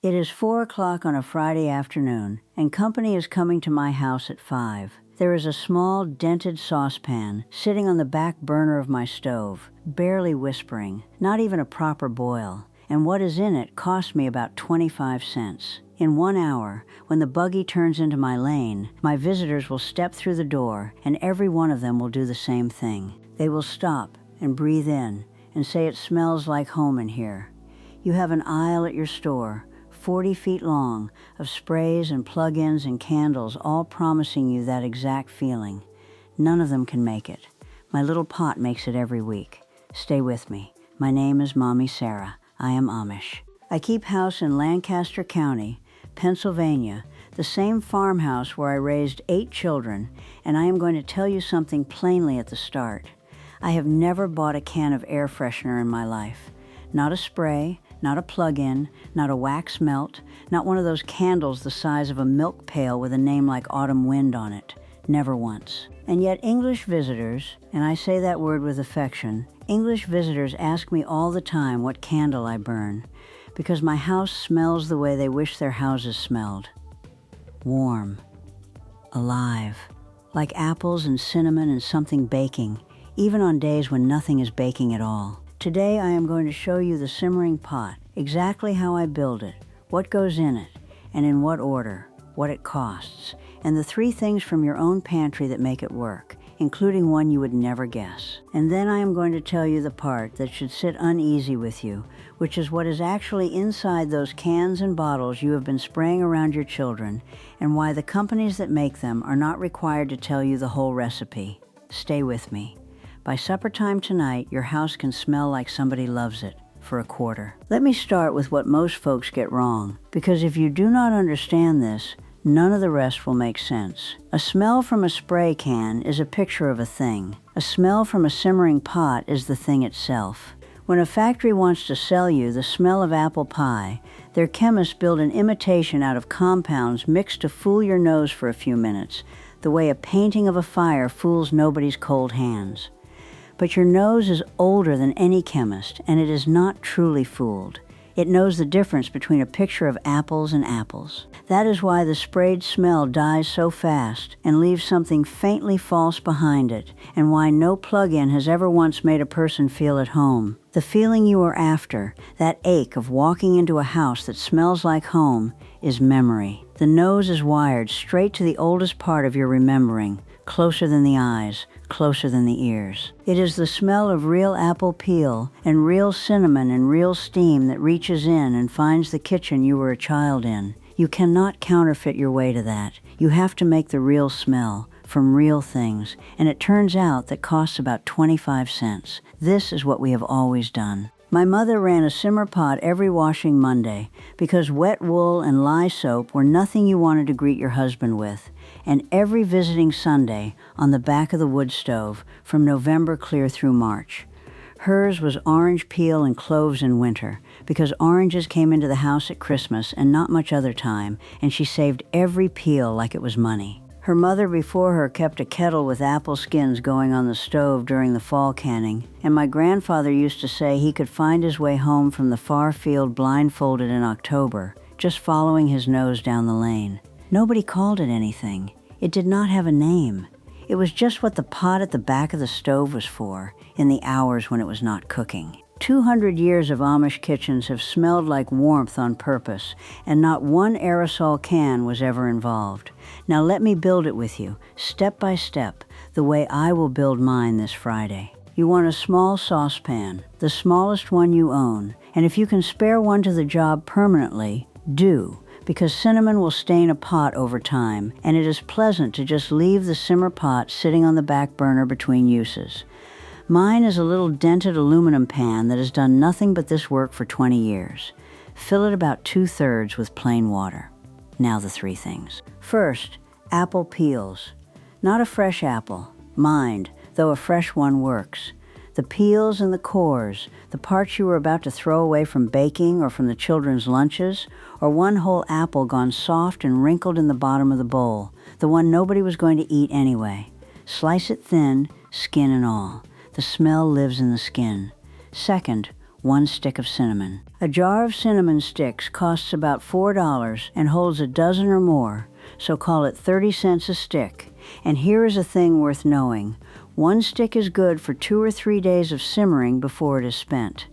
It is 4 o'clock on a Friday afternoon, and company is coming to my house at 5. There is a small, dented saucepan sitting on the back burner of my stove, barely whispering, not even a proper boil, and what is in it cost me about 25 cents. In 1 hour, when the buggy turns into my lane, my visitors will step through the door, and every one of them will do the same thing. They will stop and breathe in and say it smells like home in here. You have an aisle at your store, 40 feet long, of sprays and plug-ins and candles, all promising you that exact feeling. None of them can make it. My little pot makes it every week. Stay with me. My name is Mammi Sarah. I am Amish. I keep house in Lancaster County, Pennsylvania, the same farmhouse where I raised 8 children, and I am going to tell you something plainly at the start. I have never bought a can of air freshener in my life. Not a spray, not a plug-in, not a wax melt, not one of those candles the size of a milk pail with a name like Autumn Wind on it. Never once. And yet English visitors, and I say that word with affection, English visitors ask me all the time what candle I burn, because my house smells the way they wish their houses smelled. Warm. Alive. Like apples and cinnamon and something baking, even on days when nothing is baking at all. Today I am going to show you the simmering pot, exactly how I build it, what goes in it, and in what order, what it costs, and the 3 things from your own pantry that make it work, including one you would never guess. And then I am going to tell you the part that should sit uneasy with you, which is what is actually inside those cans and bottles you have been spraying around your children, and why the companies that make them are not required to tell you the whole recipe. Stay with me. By supper time tonight, your house can smell like somebody loves it, for a quarter. Let me start with what most folks get wrong, because if you do not understand this, none of the rest will make sense. A smell from a spray can is a picture of a thing. A smell from a simmering pot is the thing itself. When a factory wants to sell you the smell of apple pie, their chemists build an imitation out of compounds mixed to fool your nose for a few minutes, the way a painting of a fire fools nobody's cold hands. But your nose is older than any chemist, and it is not truly fooled. It knows the difference between a picture of apples and apples. That is why the sprayed smell dies so fast and leaves something faintly false behind it, and why no plug-in has ever once made a person feel at home. The feeling you are after, that ache of walking into a house that smells like home, is memory. The nose is wired straight to the oldest part of your remembering, closer than the eyes, closer than the ears. It is the smell of real apple peel and real cinnamon and real steam that reaches in and finds the kitchen you were a child in. You cannot counterfeit your way to that. You have to make the real smell from real things, and it turns out that costs about 25 cents. This is what we have always done. My mother ran a simmer pot every washing Monday because wet wool and lye soap were nothing you wanted to greet your husband with, and every visiting Sunday on the back of the wood stove from November clear through March. Hers was orange peel and cloves in winter because oranges came into the house at Christmas and not much other time, and she saved every peel like it was money. Her mother before her kept a kettle with apple skins going on the stove during the fall canning, and my grandfather used to say he could find his way home from the far field blindfolded in October, just following his nose down the lane. Nobody called it anything. It did not have a name. It was just what the pot at the back of the stove was for, in the hours when it was not cooking. 200 years of Amish kitchens have smelled like warmth on purpose, and not one aerosol can was ever involved. Now let me build it with you, step by step, the way I will build mine this Friday. You want a small saucepan, the smallest one you own, and if you can spare one to the job permanently, do, because cinnamon will stain a pot over time, and it is pleasant to just leave the simmer pot sitting on the back burner between uses. Mine is a little dented aluminum pan that has done nothing but this work for 20 years. Fill it about 2/3 with plain water. Now the 3 things. First, apple peels. Not a fresh apple. Mind, though a fresh one works. The peels and the cores, the parts you were about to throw away from baking or from the children's lunches, or one whole apple gone soft and wrinkled in the bottom of the bowl, the one nobody was going to eat anyway. Slice it thin, skin and all. The smell lives in the skin. Second, 1 stick of cinnamon. A jar of cinnamon sticks costs about $4 and holds a dozen or more, so call it 30 cents a stick. And here is a thing worth knowing. 1 stick is good for 2 or 3 days of simmering before it is spent.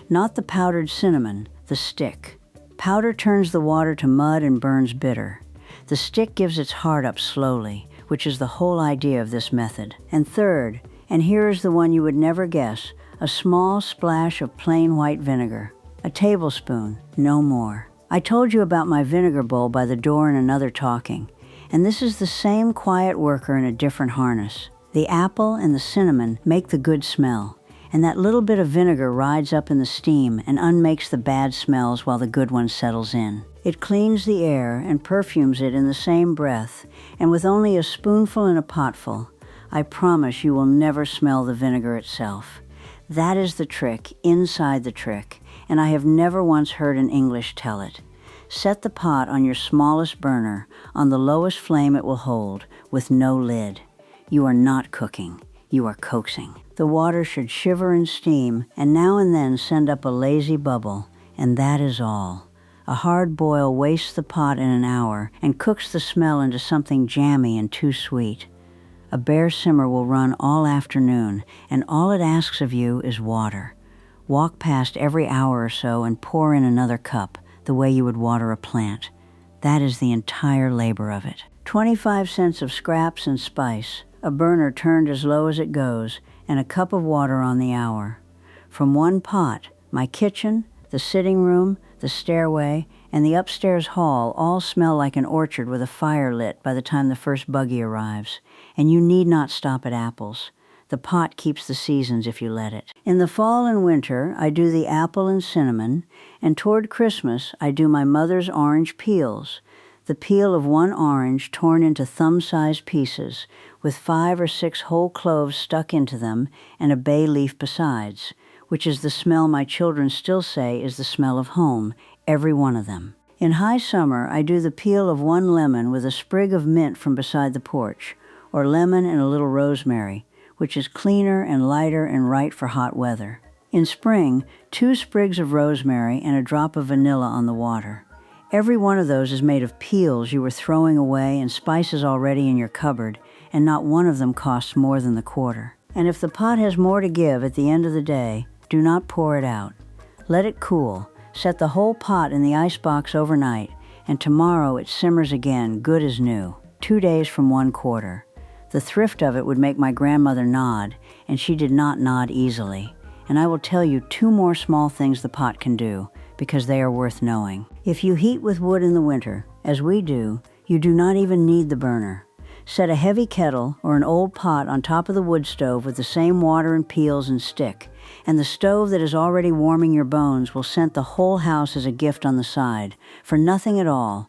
Not the powdered cinnamon, the stick. Powder turns the water to mud and burns bitter. The stick gives its heart up slowly, which is the whole idea of this method. And third, and here is the one you would never guess, a small splash of plain white vinegar. A tablespoon, no more. I told you about my vinegar bowl by the door in another talking, and this is the same quiet worker in a different harness. The apple and the cinnamon make the good smell, and that little bit of vinegar rides up in the steam and unmakes the bad smells while the good one settles in. It cleans the air and perfumes it in the same breath, and with only a spoonful in a potful, I promise you will never smell the vinegar itself. That is the trick inside the trick, and I have never once heard an English tell it. Set the pot on your smallest burner, on the lowest flame it will hold, with no lid. You are not cooking, you are coaxing. The water should shiver and steam, and now and then send up a lazy bubble, and that is all. A hard boil wastes the pot in an hour and cooks the smell into something jammy and too sweet. A bare simmer will run all afternoon, and all it asks of you is water. Walk past every hour or so and pour in another cup, the way you would water a plant. That is the entire labor of it. 25 cents of scraps and spice, a burner turned as low as it goes, and a cup of water on the hour. From one pot, my kitchen, the sitting room, the stairway, and the upstairs hall all smell like an orchard with a fire lit by the time the first buggy arrives. And you need not stop at apples. The pot keeps the seasons if you let it. In the fall and winter, I do the apple and cinnamon, and toward Christmas, I do my mother's orange peels, the peel of 1 orange torn into thumb-sized pieces, with 5 or 6 whole cloves stuck into them and a bay leaf besides, which is the smell my children still say is the smell of home, every one of them. In high summer, I do the peel of 1 lemon with a sprig of mint from beside the porch, or lemon and a little rosemary, which is cleaner and lighter and right for hot weather. In spring, 2 sprigs of rosemary and a drop of vanilla on the water. Every one of those is made of peels you were throwing away and spices already in your cupboard, and not one of them costs more than the quarter. And if the pot has more to give at the end of the day, do not pour it out. Let it cool. Set the whole pot in the icebox overnight, and tomorrow it simmers again, good as new, 2 days from 1 quarter. The thrift of it would make my grandmother nod, and she did not nod easily. And I will tell you 2 more small things the pot can do, because they are worth knowing. If you heat with wood in the winter, as we do, you do not even need the burner. Set a heavy kettle or an old pot on top of the wood stove with the same water and peels and stick, and the stove that is already warming your bones will scent the whole house as a gift on the side, for nothing at all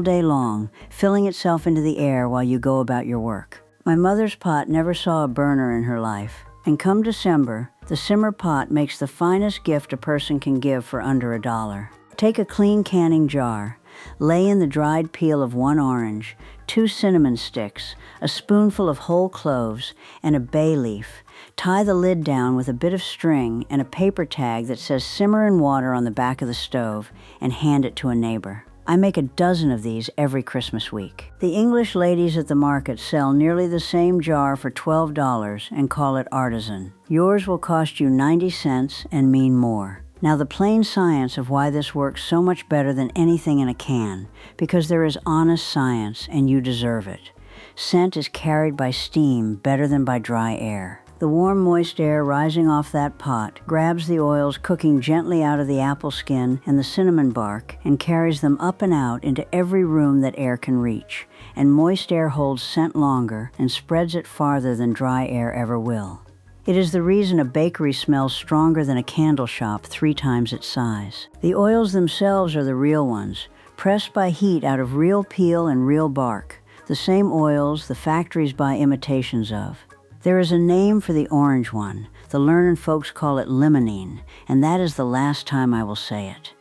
day long, filling itself into the air while you go about your work. My mother's pot never saw a burner in her life, and come December, the simmer pot makes the finest gift a person can give for under $1. Take a clean canning jar, lay in the dried peel of 1 orange, 2 cinnamon sticks, a spoonful of whole cloves, and a bay leaf. Tie the lid down with a bit of string and a paper tag that says simmer in water on the back of the stove, and hand it to a neighbor. I make a dozen of these every Christmas week. The English ladies at the market sell nearly the same jar for $12 and call it artisan. Yours will cost you 90 cents and mean more. Now the plain science of why this works so much better than anything in a can, because there is honest science and you deserve it. Scent is carried by steam better than by dry air. The warm, moist air rising off that pot grabs the oils cooking gently out of the apple skin and the cinnamon bark and carries them up and out into every room that air can reach. And moist air holds scent longer and spreads it farther than dry air ever will. It is the reason a bakery smells stronger than a candle shop 3 times its size. The oils themselves are the real ones, pressed by heat out of real peel and real bark, the same oils the factories buy imitations of. There is a name for the orange one. The learned folks call it limonene, and that is the last time I will say it.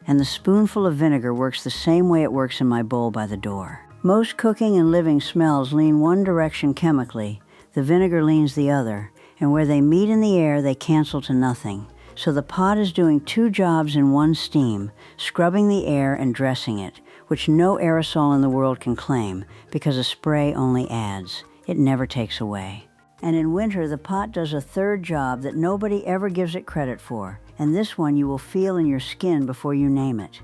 And the spoonful of vinegar works the same way it works in my bowl by the door. Most cooking and living smells lean one direction chemically, the vinegar leans the other, and where they meet in the air they cancel to nothing. So the pot is doing two jobs in one steam, scrubbing the air and dressing it, which no aerosol in the world can claim, because a spray only adds. It never takes away. And in winter, the pot does a third job that nobody ever gives it credit for, and this one you will feel in your skin before you name it.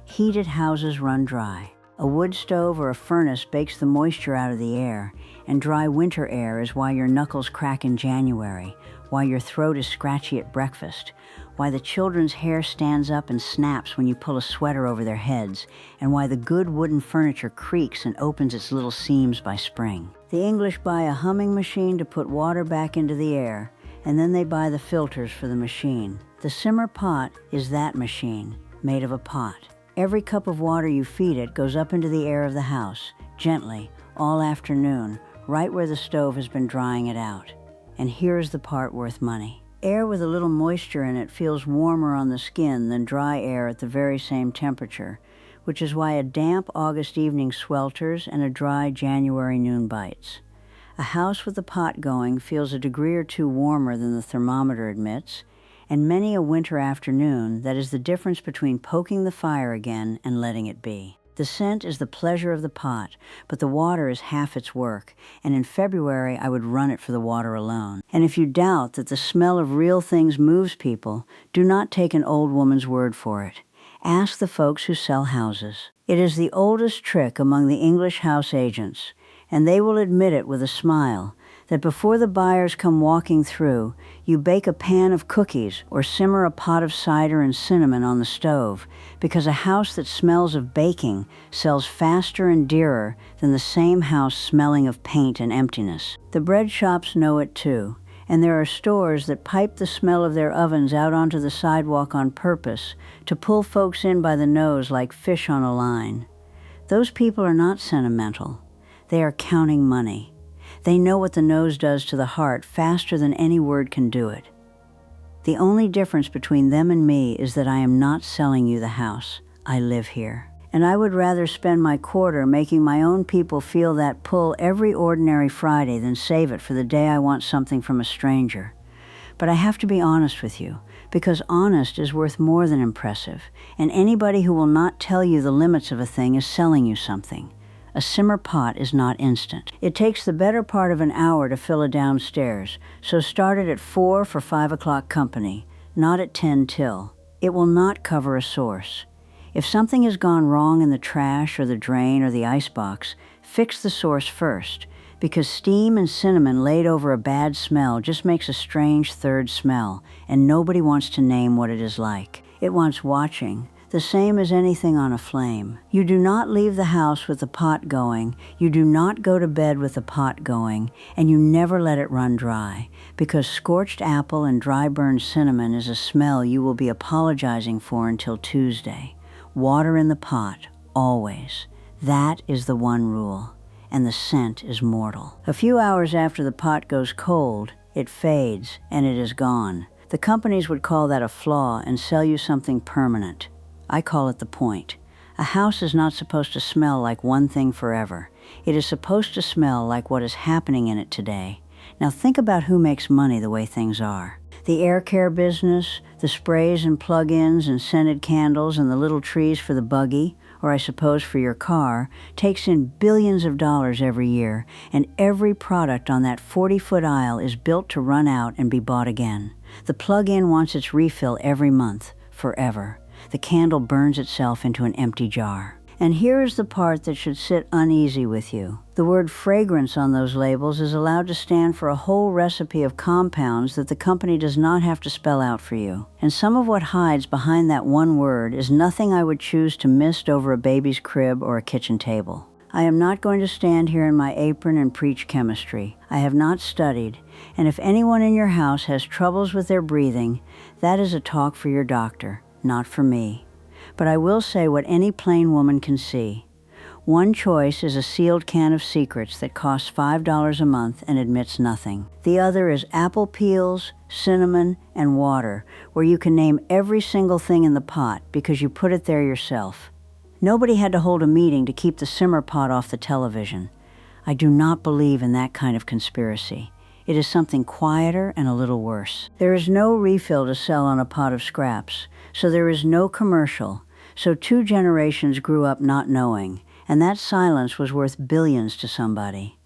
Heated houses run dry. A wood stove or a furnace bakes the moisture out of the air, and dry winter air is why your knuckles crack in January, why your throat is scratchy at breakfast, why the children's hair stands up and snaps when you pull a sweater over their heads, and why the good wooden furniture creaks and opens its little seams by spring. The English buy a humming machine to put water back into the air, and then they buy the filters for the machine. The simmer pot is that machine, made of a pot. Every cup of water you feed it goes up into the air of the house, gently, all afternoon, right where the stove has been drying it out. And here's the part worth money. Air with a little moisture in it feels warmer on the skin than dry air at the very same temperature, which is why a damp August evening swelters and a dry January noon bites. A house with the pot going feels a degree or two warmer than the thermometer admits, and many a winter afternoon that is the difference between poking the fire again and letting it be. The scent is the pleasure of the pot, but the water is half its work, and in February I would run it for the water alone. And if you doubt that the smell of real things moves people, do not take an old woman's word for it. Ask the folks who sell houses. It is the oldest trick among the English house agents, and they will admit it with a smile, that before the buyers come walking through, you bake a pan of cookies or simmer a pot of cider and cinnamon on the stove, because a house that smells of baking sells faster and dearer than the same house smelling of paint and emptiness. The bread shops know it too, and there are stores that pipe the smell of their ovens out onto the sidewalk on purpose to pull folks in by the nose like fish on a line. Those people are not sentimental. They are counting money. They know what the nose does to the heart faster than any word can do it. The only difference between them and me is that I am not selling you the house. I live here. And I would rather spend my quarter making my own people feel that pull every ordinary Friday than save it for the day I want something from a stranger. But I have to be honest with you, because honest is worth more than impressive, and anybody who will not tell you the limits of a thing is selling you something. A simmer pot is not instant. It takes the better part of an hour to fill a downstairs, so start it at 4 for 5 o'clock company, not at 10 till. It will not cover a source. If something has gone wrong in the trash or the drain or the icebox, fix the source first, because steam and cinnamon laid over a bad smell just makes a strange third smell, and nobody wants to name what it is like. It wants watching, the same as anything on a flame. You do not leave the house with the pot going, you do not go to bed with the pot going, and you never let it run dry, because scorched apple and dry burned cinnamon is a smell you will be apologizing for until Tuesday. Water in the pot, always. That is the one rule, and the scent is mortal. A few hours after the pot goes cold, it fades, and it is gone. The companies would call that a flaw and sell you something permanent. I call it the point. A house is not supposed to smell like one thing forever. It is supposed to smell like what is happening in it today. Now think about who makes money the way things are. The air care business, the sprays and plug-ins and scented candles and the little trees for the buggy, or I suppose for your car, takes in billions of dollars every year, and every product on that 40-foot aisle is built to run out and be bought again. The plug-in wants its refill every month, forever. The candle burns itself into an empty jar. And here is the part that should sit uneasy with you. The word fragrance on those labels is allowed to stand for a whole recipe of compounds that the company does not have to spell out for you. And some of what hides behind that one word is nothing I would choose to mist over a baby's crib or a kitchen table. I am not going to stand here in my apron and preach chemistry. I have not studied, and if anyone in your house has troubles with their breathing, that is a talk for your doctor, not for me. But I will say what any plain woman can see. One choice is a sealed can of secrets that costs $5 a month and admits nothing. The other is apple peels, cinnamon, and water, where you can name every single thing in the pot because you put it there yourself. Nobody had to hold a meeting to keep the simmer pot off the television. I do not believe in that kind of conspiracy. It is something quieter and a little worse. There is no refill to sell on a pot of scraps, so there is no commercial. So 2 generations grew up not knowing, and that silence was worth billions to somebody.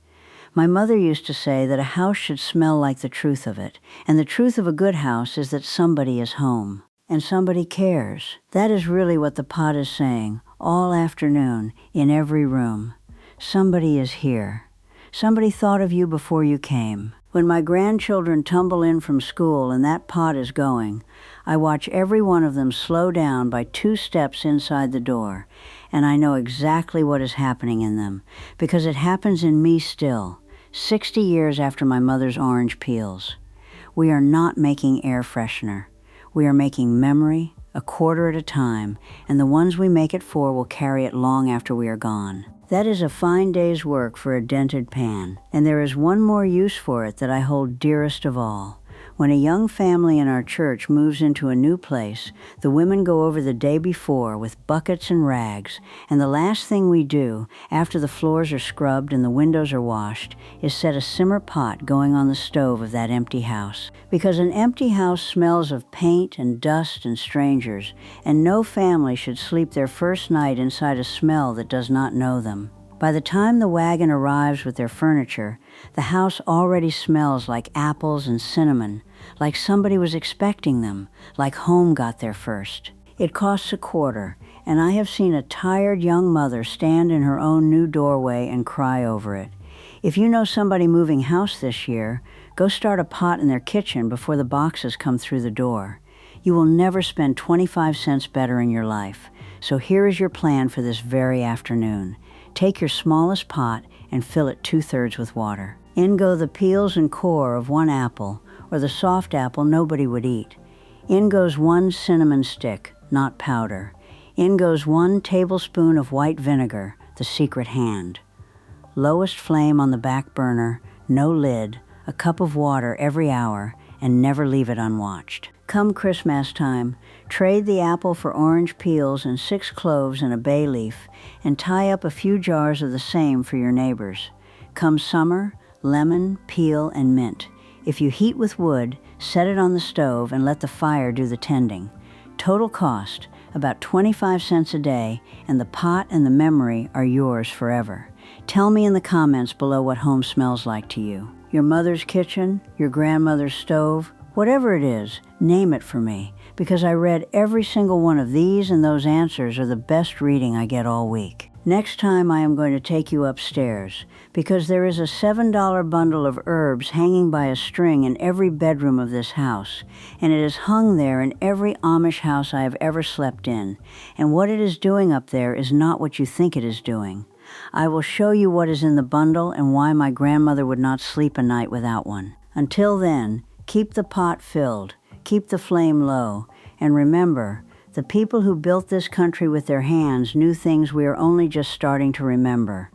My mother used to say that a house should smell like the truth of it, and the truth of a good house is that somebody is home, and somebody cares. That is really what the pot is saying, all afternoon, in every room. Somebody is here. Somebody thought of you before you came. When my grandchildren tumble in from school and that pot is going, I watch every one of them slow down by 2 steps inside the door, and I know exactly what is happening in them, because it happens in me still, 60 years after my mother's orange peels. We are not making air freshener. We are making memory, a quarter at a time, and the ones we make it for will carry it long after we are gone. That is a fine day's work for a dented pan, and there is one more use for it that I hold dearest of all. When a young family in our church moves into a new place, the women go over the day before with buckets and rags, and the last thing we do, after the floors are scrubbed and the windows are washed, is set a simmer pot going on the stove of that empty house. Because an empty house smells of paint and dust and strangers, and no family should sleep their first night inside a smell that does not know them. By the time the wagon arrives with their furniture, the house already smells like apples and cinnamon, like somebody was expecting them, like home got there first. It costs $0.25, and I have seen a tired young mother stand in her own new doorway and cry over it. If you know somebody moving house this year, go start a pot in their kitchen before the boxes come through the door. You will never spend 25 cents better in your life. So here is your plan for this very afternoon. Take your smallest pot and fill it 2/3 with water. In go the peels and core of 1 apple, or the soft apple nobody would eat. In goes 1 cinnamon stick, not powder. In goes 1 tablespoon of white vinegar, the secret hand. Lowest flame on the back burner, no lid, a cup of water every hour, and never leave it unwatched. Come Christmas time, trade the apple for orange peels and 6 cloves and a bay leaf, and tie up a few jars of the same for your neighbors. Come summer, lemon, peel, and mint. If you heat with wood, set it on the stove and let the fire do the tending. Total cost, about 25 cents a day, and the pot and the memory are yours forever. Tell me in the comments below what home smells like to you. Your mother's kitchen, your grandmother's stove, whatever it is, name it for me, because I read every single one of these, and those answers are the best reading I get all week. Next time I am going to take you upstairs, because there is a $7 bundle of herbs hanging by a string in every bedroom of this house, and it is hung there in every Amish house I have ever slept in, and what it is doing up there is not what you think it is doing. I will show you what is in the bundle and why my grandmother would not sleep a night without one. Until then, keep the pot filled, keep the flame low, and remember, the people who built this country with their hands knew things we are only just starting to remember.